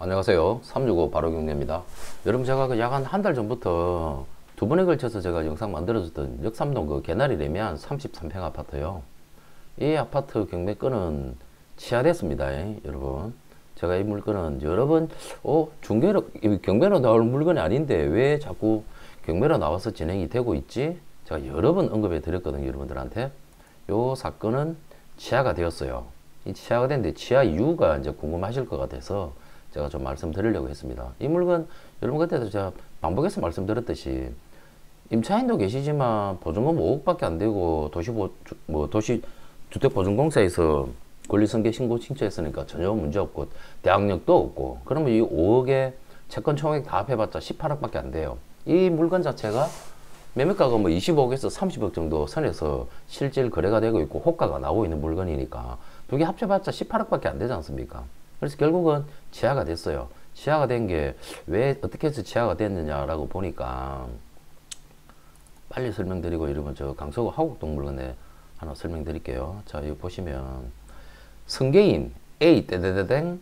안녕하세요. 365 바로 경례입니다. 여러분, 제가 약 한 달 전부터 두 번에 걸쳐서 제가 영상 만들어줬던 역삼동 그 개나리 레미안 33평 아파트요. 이 아파트 경매건은 취하됐습니다. 여러분, 제가 이 물건은 여러 번 중개로 경매로 나올 물건이 아닌데 왜 자꾸 경매로 나와서 진행이 되고 있지? 제가 여러 번 언급해 드렸거든요. 여러분들한테. 요 사건은 취하가 되었어요. 이 취하가 됐는데 취하 이유가 이제 궁금하실 것 같아서 제가 좀 말씀드리려고 했습니다. 이 물건 여러분 그때도 제가 반복해서 말씀드렸듯이 임차인도 계시지만 보증금 5억밖에 안 되고 도시주택보증공사에서 권리승계 신고 신청했으니까 전혀 문제 없고 대항력도 없고, 그러면 이 5억에 채권 총액 다 합해봤자 18억밖에 안 돼요. 이 물건 자체가 매매가가 뭐 25억에서 30억 정도 선에서 실질 거래가 되고 있고 호가가 나오고 있는 물건이니까 두 개 합쳐봤자 18억밖에 안 되지 않습니까? 그래서 결국은 취하가 됐어요. 취하가 된 게 왜 어떻게 해서 취하가 됐느냐라고 보니까 빨리 설명드리고, 이러면 저 강서구 하곡동 물건에 하나 설명드릴게요. 자, 여기 보시면 승계인 A 떼떼떼땡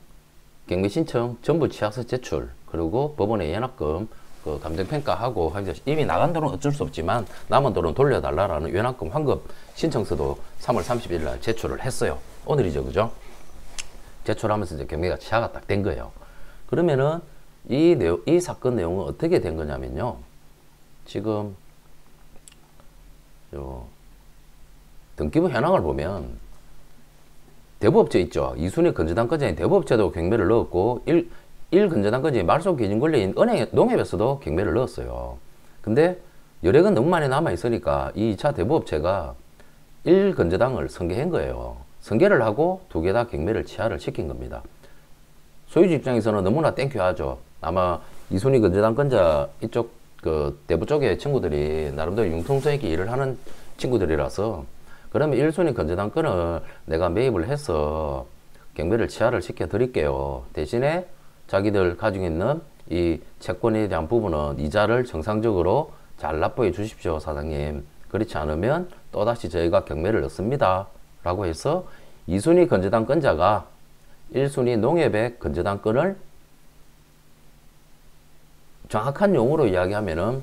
경매 신청 전부 취하서 제출, 그리고 법원에 연합금 그 감정평가하고 이미 나간 돈은 어쩔 수 없지만 남은 돈은 돌려달라라는 연합금 환급 신청서도 3월 31일 날 제출을 했어요. 오늘이죠, 그죠? 제출하면서 이제 경매가 취하가 딱 된 거예요. 그러면은 이 사건 내용은 어떻게 된 거냐면요. 지금 요 등기부 현황을 보면 대부업체 있죠. 이순위 건재단권자인 대부업체도 경매를 넣었고 1건재단권자인 말소기준권리인 은행 농협에서도 경매를 넣었어요. 근데 여력은 너무 많이 남아있으니까 이 2차 대부업체가 1건재당을 선계한 거예요. 선계를 하고 두 개 다 경매를 취하를 시킨 겁니다. 소유주 입장에서는 너무나 땡큐하죠. 아마 이순위 건재단권자 이쪽 그 대부 쪽의 친구들이 나름대로 융통성 있게 일을 하는 친구들이라서, 그러면 1순위 건재단권을 내가 매입을 해서 경매를 취하를 시켜 드릴게요. 대신에 자기들 가지고 있는 이 채권에 대한 부분은 이자를 정상적으로 잘 납부해 주십시오, 사장님. 그렇지 않으면 또다시 저희가 경매를 넣습니다 라고 해서 2순위 건재단권자가 1순위 농협의 건재단권을 정확한 용어로 이야기하면은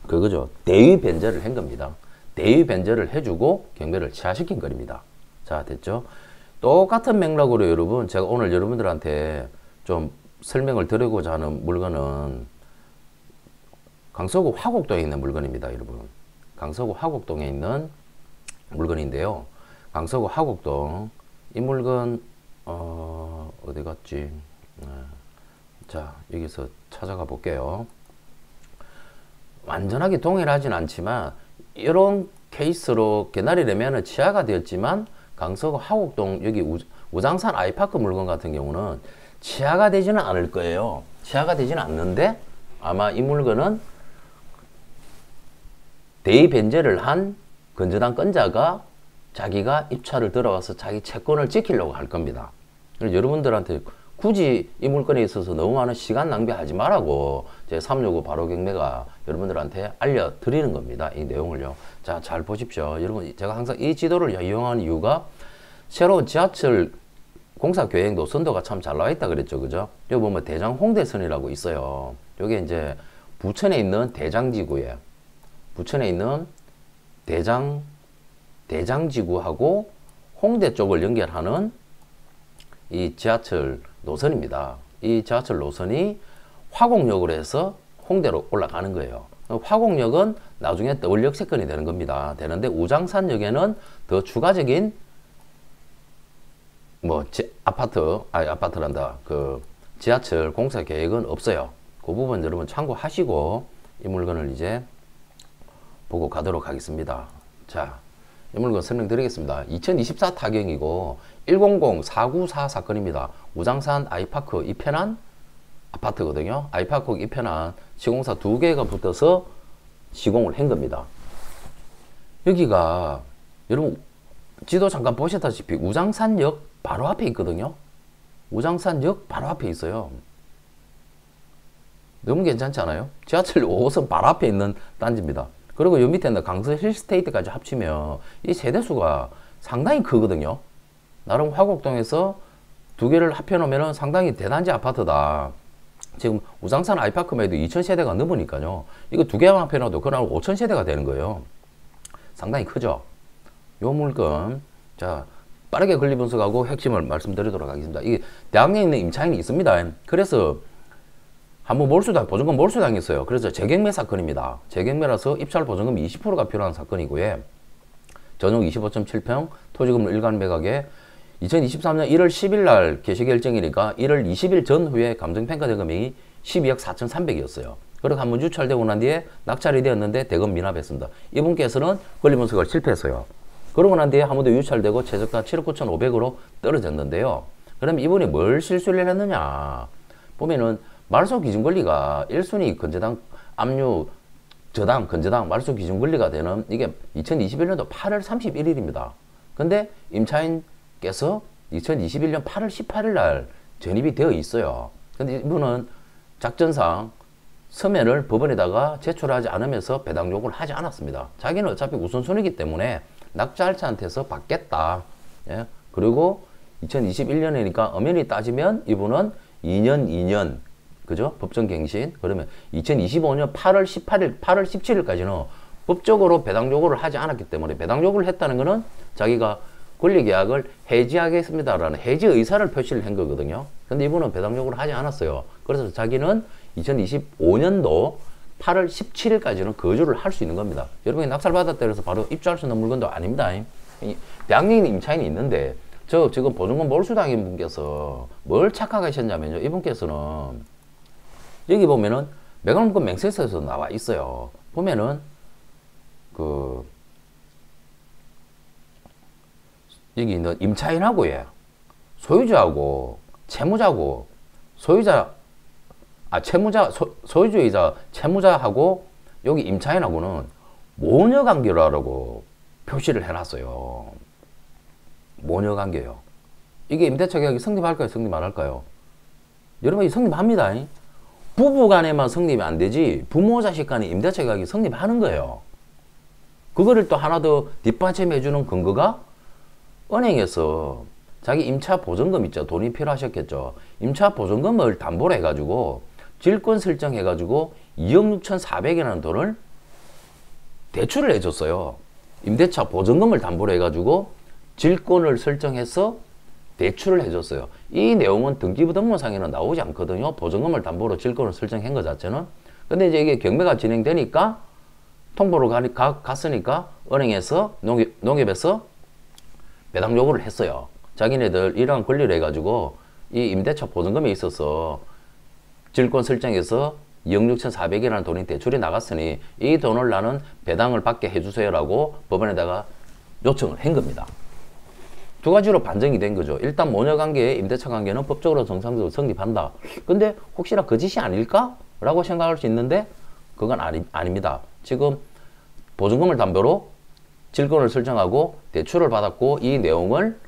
그거죠. 대위 변제를 한 겁니다. 대위 변제를 해주고 경매를 취하시킨 겁니다. 자, 됐죠? 똑같은 맥락으로 여러분, 제가 오늘 여러분들한테 좀 설명을 드리고자 하는 물건은 강서구 화곡동에 있는 물건입니다, 여러분. 강서구 화곡동에 있는 물건인데요. 강서구 화곡동 이 물건 어디 갔지? 자, 여기서 찾아가 볼게요. 완전하게 동일하진 않지만 이런 케이스로 개나리 레미안은 취하가 되었지만 강서구 화곡동 여기 우장산 아이파크 물건 같은 경우는 취하가 되지는 않을 거예요. 취하가 되지는 않는데 아마 이 물건은 대위 변제를 한 건재단권자가 자기가 입찰을 들어와서 자기 채권을 지키려고 할 겁니다. 여러분들한테 굳이 이 물건에 있어서 너무 많은 시간 낭비하지 말라고 제 365 바로 경매가 여러분들한테 알려드리는 겁니다. 이 내용을요. 자, 잘 보십시오. 여러분, 제가 항상 이 지도를 이용하는 이유가 새로운 지하철 공사 계획 노선도가 참 잘 나와 있다 그랬죠, 그죠? 여기 보면 대장 홍대선이라고 있어요. 여기 이제 부천에 있는 대장지구에, 부천에 있는 대장지구하고 홍대 쪽을 연결하는 이 지하철 노선입니다. 이 지하철 노선이 화곡역으로 해서 홍대로 올라가는 거예요. 화곡역은 나중에 떠올역 세건이 되는 겁니다. 되는데 우장산역에는 더 추가적인 아파트란다. 그 지하철 공사 계획은 없어요. 그 부분 여러분 참고하시고 이 물건을 이제 보고 가도록 하겠습니다. 자, 이 물건 설명드리겠습니다. 2024 타경이고 100-494 사건입니다. 우장산 아이파크 이편한 아파트거든요. 아이파크 이편한 시공사 두 개가 붙어서 시공을 한 겁니다. 여기가 여러분 지도 잠깐 보셨다시피 우장산역 바로 앞에 있거든요. 우장산역 바로 앞에 있어요. 너무 괜찮지 않아요? 지하철 5호선 바로 앞에 있는 단지입니다. 그리고 요 밑에는 강서 힐스테이트까지 합치면 이 세대수가 상당히 크거든요. 나름 화곡동에서 두 개를 합해 놓으면 상당히 대단지 아파트다. 지금 우장산 아이파크만 해도 2000세대가 넘으니까요. 이거 두 개만 합해 놔도 그날 5000세대가 되는 거예요. 상당히 크죠. 요 물건, 자, 빠르게 권리 분석하고 핵심을 말씀드리도록 하겠습니다. 이게 대학내에 있는 임차인이 있습니다. 그래서 한번 보증금 몰수당했어요. 그래서 재경매 사건입니다. 재경매라서 입찰 보증금 20%가 필요한 사건이고요. 전용 25.7평 토지금 일간 매각에 2023년 1월 10일 날 개시 결정이니까 1월 20일 전후에 감정평가된 금액이 12억 4,300이었어요. 그리고 한번 유찰되고 난 뒤에 낙찰이 되었는데 대금 미납했습니다. 이분께서는 권리 분석을 실패했어요. 그러고 난 뒤에 한 번 더 유찰되고 최저가 7억 9,500으로 떨어졌는데요. 그럼 이분이 뭘 실수를 했느냐? 보면은 말소 기준 권리가 1순위 건재당 압류 저당 건재당 말소 기준 권리가 되는 이게 2021년도 8월 31일입니다. 근데 임차인께서 2021년 8월 18일 날 전입이 되어 있어요. 근데 이분은 작전상 서면을 법원에다가 제출하지 않으면서 배당 요구를 하지 않았습니다. 자기는 어차피 우선순위이기 때문에 낙찰자한테서 받겠다. 예? 그리고 2021년이니까 엄연히 따지면 이분은 2년 그죠? 법정갱신. 그러면 2025년 8월 18일, 8월 17일까지는 법적으로 배당 요구를 하지 않았기 때문에 배당 요구를 했다는 것은 자기가 권리계약을 해지하겠습니다라는 해지 의사를 표시를 한 거거든요. 근데 이분은 배당 요구를 하지 않았어요. 그래서 자기는 2025년도 8월 17일까지는 거주를 할 수 있는 겁니다. 여러분이 낙찰받았다 해서 바로 입주할 수 있는 물건도 아닙니다. 대학내에 임차인이 있는데 저 지금 보증금 몰수당인 분께서 뭘 착각하셨냐면요. 이분께서는 여기 보면은 매각물건 맹세서에서 나와 있어요. 보면은 그 여기 있는 임차인하고 소유자하고 채무자하고 소유주이자 채무자하고 여기 임차인하고는 모녀관계라고 표시를 해놨어요. 모녀관계요. 이게 임대차 계약이 성립할까요? 성립 안 할까요? 여러분, 이 성립합니다. 부부 간에만 성립이 안 되지 부모 자식 간에 임대차 계약이 성립하는 거예요. 그거를 또 하나 더 뒷받침해 주는 근거가 은행에서 자기 임차 보증금 있죠. 돈이 필요하셨겠죠. 임차 보증금을 담보로 해가지고 질권 설정해가지고 2억 6,400이라는 돈을 대출을 해줬어요. 임대차 보증금을 담보로 해가지고 질권을 설정해서 대출을 해줬어요. 이 내용은 등기부등본상에는 나오지 않거든요. 보증금을 담보로 질권을 설정한 것 자체는. 근데 이제 이게 경매가 진행되니까 통보로 갔으니까 은행에서 농협에서 배당 요구를 했어요. 자기네들 이러한 권리를 해가지고 이 임대차 보증금에 있어서 질권 설정해서 2억 6,400이라는 돈이 대출이 나갔으니 이 돈을 나는 배당을 받게 해주세요라고 법원에다가 요청을 한 겁니다. 두 가지로 반정이 된 거죠. 일단 모녀관계의 임대차 관계는 법적으로 정상적으로 성립한다. 근데 혹시나 거짓이 아닐까? 라고 생각할 수 있는데 그건 아닙니다. 지금 보증금을 담보로 질권을 설정하고 대출을 받았고 이 내용을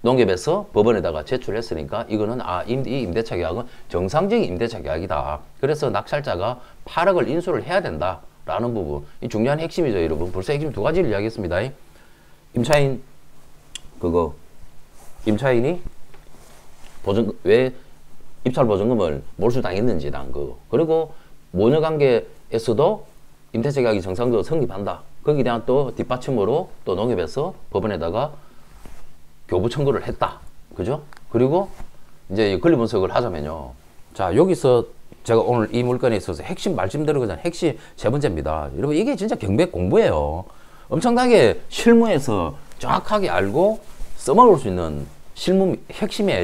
농협에서 법원에다가 제출했으니까 이거는 이 임대차 계약은 정상적인 임대차 계약이다. 그래서 낙찰자가 8억을 인수를 해야 된다라는 부분. 이 중요한 핵심이죠, 여러분. 벌써 핵심 두 가지를 이야기했습니다. 임차인이 왜 입찰 보증금을 몰수당했는지 난 거. 그리고 모녀관계에서도 임대차 계약이 정상적으로 성립한다. 거기에 대한 또 뒷받침으로 또 농협에서 법원에다가 교부 청구를 했다. 그죠? 그리고 이제 권리 분석을 하자면요. 자, 여기서 제가 오늘 이 물건에 있어서 핵심 말씀드리고자 핵심 세 번째입니다. 여러분, 이게 진짜 경매 공부예요. 엄청나게 실무에서 정확하게 알고 써먹을 수 있는 실무에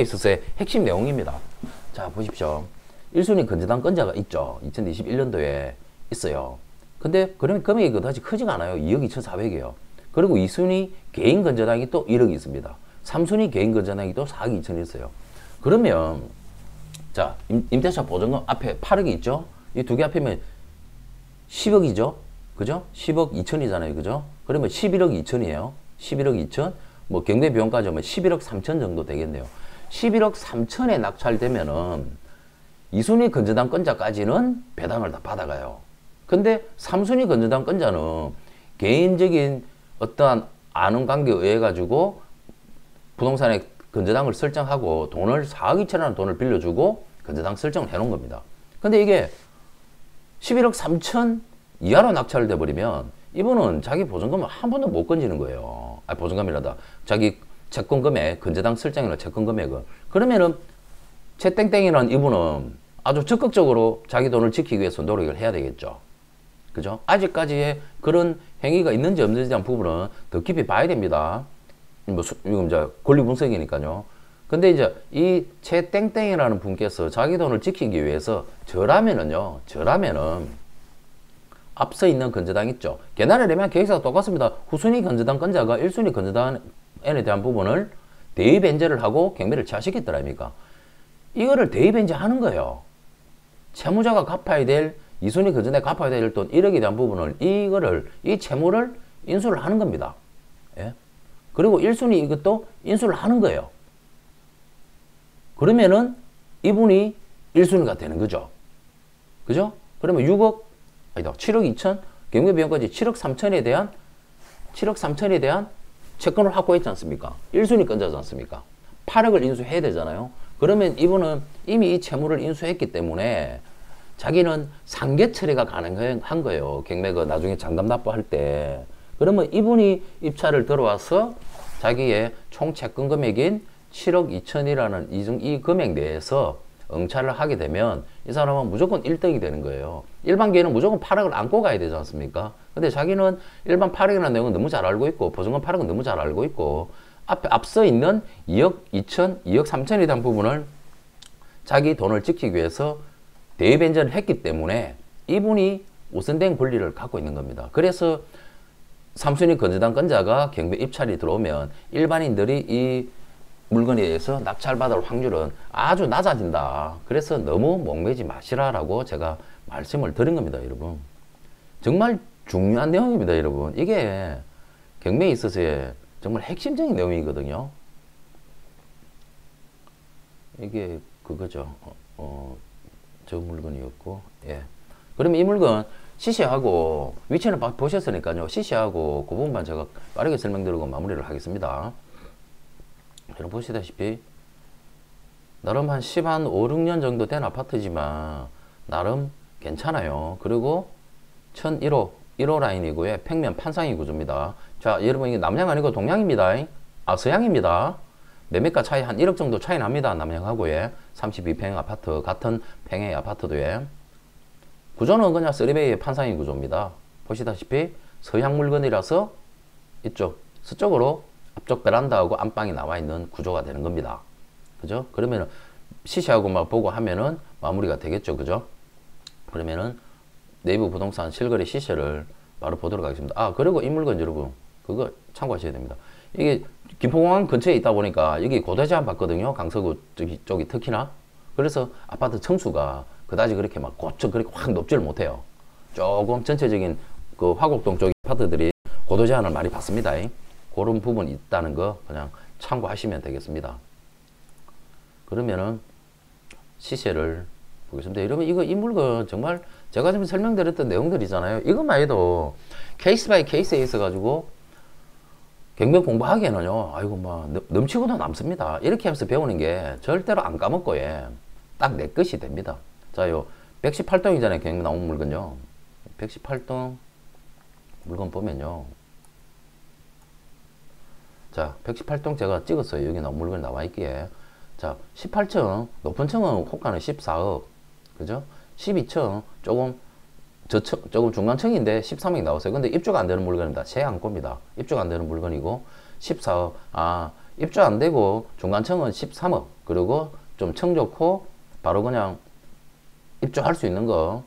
있어서의 핵심 내용입니다. 자, 보십시오. 1순위 건재당 건자가 있죠. 2021년도에 있어요. 근데 그러면 금액이 그다지 크지가 않아요. 2억 2,400이에요. 그리고 2순위 개인 건재당이 또 1억이 있습니다. 3순위 개인 건재당이 또 4억 2천이 있어요. 그러면 자, 임대차 보증금 앞에 8억이 있죠. 이 두 개 합이면 10억이죠. 그죠? 10억 2천이잖아요. 그죠? 그러면 11억 2천이에요. 11억 2천. 뭐 경매 비용까지 하면 11억 3천 정도 되겠네요. 11억 3천에 낙찰되면은 2순위 건재당 건자까지는 배당을 다 받아가요. 근데 3순위 건재당 건자는 개인적인 어떠한 아는 관계에 의해 가지고 부동산에 건저당을 설정하고 돈을 4억 2천이라는 돈을 빌려주고 건저당 설정을 해놓은 겁니다. 근데 이게 11억 3천 이하로 낙찰돼 버리면 이분은 자기 보증금을 한 번도 못 건지는 거예요. 아, 보증금이라다. 자기 채권 금액, 건저당 설정이나 채권 금액을. 그러면은 최땡땡이라는 이분은 아주 적극적으로 자기 돈을 지키기 위해서 노력을 해야 되겠죠. 그죠? 아직까지의 그런 행위가 있는지 없는지에 대한 부분은 더 깊이 봐야 됩니다. 이건 이제 권리 분석이니까요. 근데 이제 이 최땡땡이라는 분께서 자기 돈을 지키기 위해서 저라면은 앞서 있는 건저당 있죠. 개나리 레면 계획서가 똑같습니다. 후순위 건저당 건자가 1순위 건저당에 대한 부분을 대입 변제를 하고 경매를 취하시켰더라 아닙니까? 이거를 대입 변제하는 거예요. 채무자가 갚아야 될 2순위 건저당에 갚아야 될 돈 1억에 대한 부분을 이 채무를 인수를 하는 겁니다. 예? 그리고 1순위 이것도 인수를 하는 거예요. 그러면은 이분이 1순위가 되는 거죠. 그죠? 그러면 7억 2천, 경매비용까지 7억 3천에 대한 채권을 확보했지 않습니까? 1순위 건자지 않습니까? 8억을 인수해야 되잖아요. 그러면 이분은 이미 이 채무를 인수했기 때문에 자기는 상계 처리가 가능한 거예요. 경매가 나중에 장담 납부할 때. 그러면 이분이 입찰을 들어와서 자기의 총 채권 금액인 7억 2천이라는 이 금액 내에서 응찰을 하게 되면 이 사람은 무조건 1등이 되는 거예요. 일반 개는 무조건 8억을 안고 가야 되지 않습니까? 근데 자기는 일반 8억이라는 내용은 너무 잘 알고 있고 보증금 8억은 너무 잘 알고 있고 앞서 있는 2억 2천, 2억 3천에 대한 부분을 자기 돈을 지키기 위해서 대입 변제를 했기 때문에 이분이 우선된 권리를 갖고 있는 겁니다. 그래서 3순위 건저당 건자가 경매 입찰이 들어오면 일반인들이 이 물건에 대해서 낙찰받을 확률은 아주 낮아진다. 그래서 너무 목매지 마시라라고 제가 말씀을 드린 겁니다, 여러분. 정말 중요한 내용입니다, 여러분. 이게 경매에 있어서의 정말 핵심적인 내용이거든요. 이게 그거죠. 저 물건이었고, 예. 그러면 이 물건 시세하고 위치는 보셨으니까요. 시세하고 그 부분만 제가 빠르게 설명드리고 마무리를 하겠습니다. 여러분 보시다시피 나름 한 5, 6년 정도 된 아파트지만 나름 괜찮아요. 그리고 1001호 1호 라인이고요. 평면 판상이 구조입니다. 자, 여러분 이게 남양 아니고 동양입니다. 아, 서양입니다. 매매가 차이 한 1억 정도 차이 납니다. 남양하고요. 32평 아파트 같은 평의 아파트도요. 구조는 그냥 3베이의 판상이 구조입니다. 보시다시피 서양 물건이라서 이쪽 서쪽으로 앞쪽 베란다하고 안방이 나와 있는 구조가 되는 겁니다. 그죠? 그러면은 시세하고만 보고 하면은 마무리가 되겠죠. 그죠? 그러면은 네이버 부동산 실거래 시세를 바로 보도록 하겠습니다. 아, 그리고 이 물건 여러분 그거 참고하셔야 됩니다. 이게 김포공항 근처에 있다 보니까 여기 고대 제한 받거든요. 강서구 쪽이 특히나. 그래서 아파트 층수가 그다지 그렇게 막 고쳐 그렇게 확 높지를 못해요. 조금 전체적인 그 화곡동 쪽 아파트들이 고도 제한을 많이 받습니다. 그런 부분이 있다는 거 그냥 참고하시면 되겠습니다. 그러면은 시세를 보겠습니다. 여러분 이 물건 정말 제가 지금 설명드렸던 내용들이잖아요. 이것만 해도 케이스 바이 케이스에 있어가지고 경매 공부하기에는요, 아이고 뭐 넘치고도 남습니다. 이렇게 하면서 배우는 게 절대로 안 까먹고 딱 내 것이 됩니다. 자, 요 118동이잖아요. 경매 나온 물건요. 118동 물건 보면요. 자, 118동 제가 찍었어요. 여기 나온 물건 나와 있기에. 자, 18층, 높은 층은 호가는 14억. 그죠? 12층, 조금 중간층인데 13억이 나왔어요. 근데 입주가 안 되는 물건입니다. 새 안고입니다. 입주가 안 되는 물건이고, 14억. 아, 입주 안 되고, 중간층은 13억. 그리고 좀 층 좋고, 바로 그냥 입주할 수 있는 거.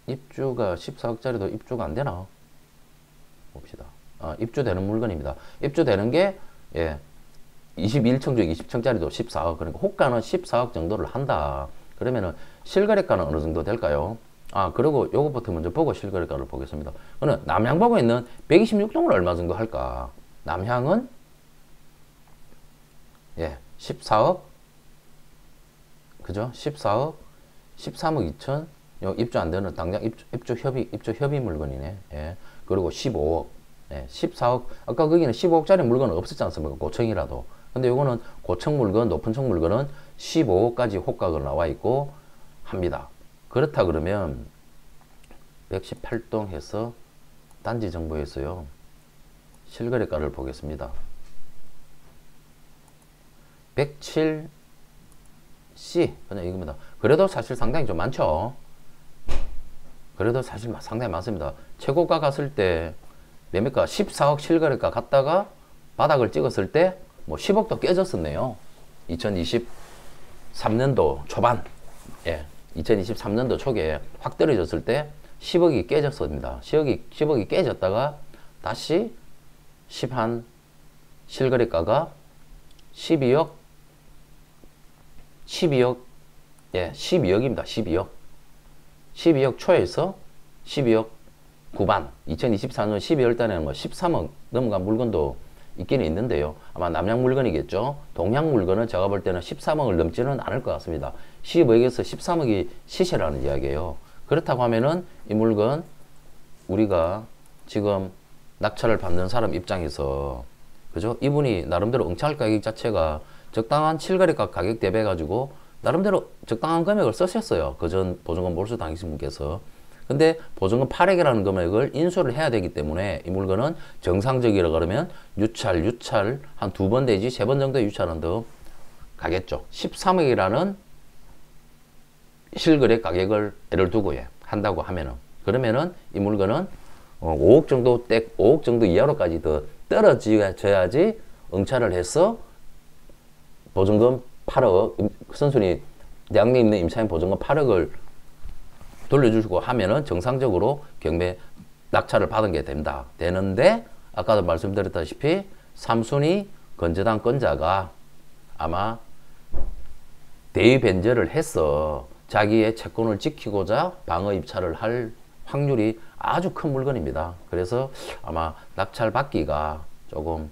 입주가 14억짜리도 입주가 안 되나? 봅시다. 아, 입주되는 물건입니다. 입주되는 게, 21층 중 20층짜리도 14억. 그러니까 호가는 14억 정도를 한다. 그러면은 실거래가는 어느 정도 될까요? 아, 그리고 요것부터 먼저 보고 실거래가를 보겠습니다. 그러면 남향 보고 있는 126동을 얼마 정도 할까? 남향은 14억. 그죠? 14억, 13억 2천. 요 입주 안 되는 당장 입주 협의 물건이네. 예. 그리고 15억. 예, 14억, 아까 거기는 15억짜리 물건은 없었지 않습니까? 고층이라도. 근데 요거는 고층 물건, 높은 층 물건은 15억까지 호가가 나와 있고 합니다. 그렇다 그러면 118동 해서 단지 정보에서요. 실거래가를 보겠습니다. 107C 그냥 이겁니다. 그래도 사실 상당히 좀 많죠. 그래도 사실 상당히 많습니다. 최고가 갔을 때 매매가 14억 실거래가 갔다가 바닥을 찍었을 때 뭐 10억도 깨졌었네요. 2023년도 초반, 예, 2023년도 초기에 확 떨어졌을 때 10억이 깨졌습니다. 10억이 깨졌다가 다시 10한 실거래가가 12억, 예, 12억입니다. 12억 초에서 12억 후반, 2024년 12월 달에는 뭐 13억 넘어간 물건도 있기는 있는데요. 아마 남양 물건이겠죠. 동양 물건은 제가 볼 때는 13억을 넘지는 않을 것 같습니다. 15억에서 13억이 시세라는 이야기예요. 그렇다고 하면은 이 물건 우리가 지금 낙찰을 받는 사람 입장에서, 그죠? 이분이 나름대로 응찰 가격 자체가 적당한 실거래가 가격 대비해 가지고 나름대로 적당한 금액을 쓰셨어요. 그전 보증금 몰수 당하신 분께서. 근데 보증금 8억이라는 금액을 인수를 해야 되기 때문에 이 물건은 정상적이라 그러면 유찰 한 2번 되지 3번 정도의 유찰은 더 가겠죠. 13억이라는 실거래 가격을 예를 두고 한다고 하면은, 그러면은 이 물건은 5억 정도 이하로까지 더 떨어져야지 응찰을 해서 보증금 8억, 선순위 대학내에 있는 임차인 보증금 8억을 돌려주시고 하면은 정상적으로 경매 낙찰을 받은 게 되는데, 아까도 말씀드렸다시피 3순위 건재당 건자가 아마 대의 변제를 해서 자기의 채권을 지키고자 방어 입찰을 할 확률이 아주 큰 물건입니다. 그래서 아마 낙찰 받기가 조금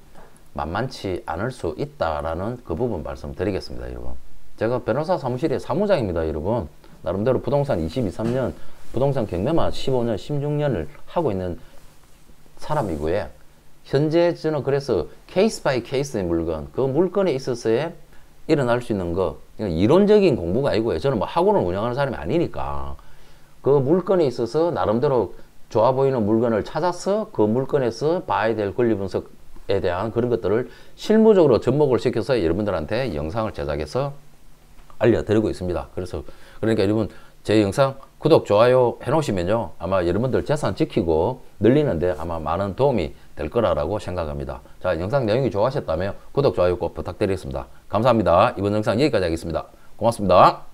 만만치 않을 수 있다라는 그 부분 말씀드리겠습니다, 여러분. 제가 변호사 사무실의 사무장입니다, 여러분. 나름대로 부동산 23년, 부동산 경매만 15년, 16년을 하고 있는 사람이고요. 현재 저는 그래서 케이스 바이 케이스의 물건, 그 물건에 있어서의 일어날 수 있는 거, 이론적인 공부가 아니고요. 저는 뭐 학원을 운영하는 사람이 아니니까 그 물건에 있어서 나름대로 좋아 보이는 물건을 찾아서 그 물건에서 봐야 될 권리 분석에 대한 그런 것들을 실무적으로 접목을 시켜서 여러분들한테 영상을 제작해서 알려드리고 있습니다. 그러니까 여러분 제 영상 구독, 좋아요 해놓으시면요, 아마 여러분들 재산 지키고 늘리는데 아마 많은 도움이 될 거라고 생각합니다. 자, 영상 내용이 좋아하셨다면 구독, 좋아요 꼭 부탁드리겠습니다. 감사합니다. 이번 영상 여기까지 하겠습니다. 고맙습니다.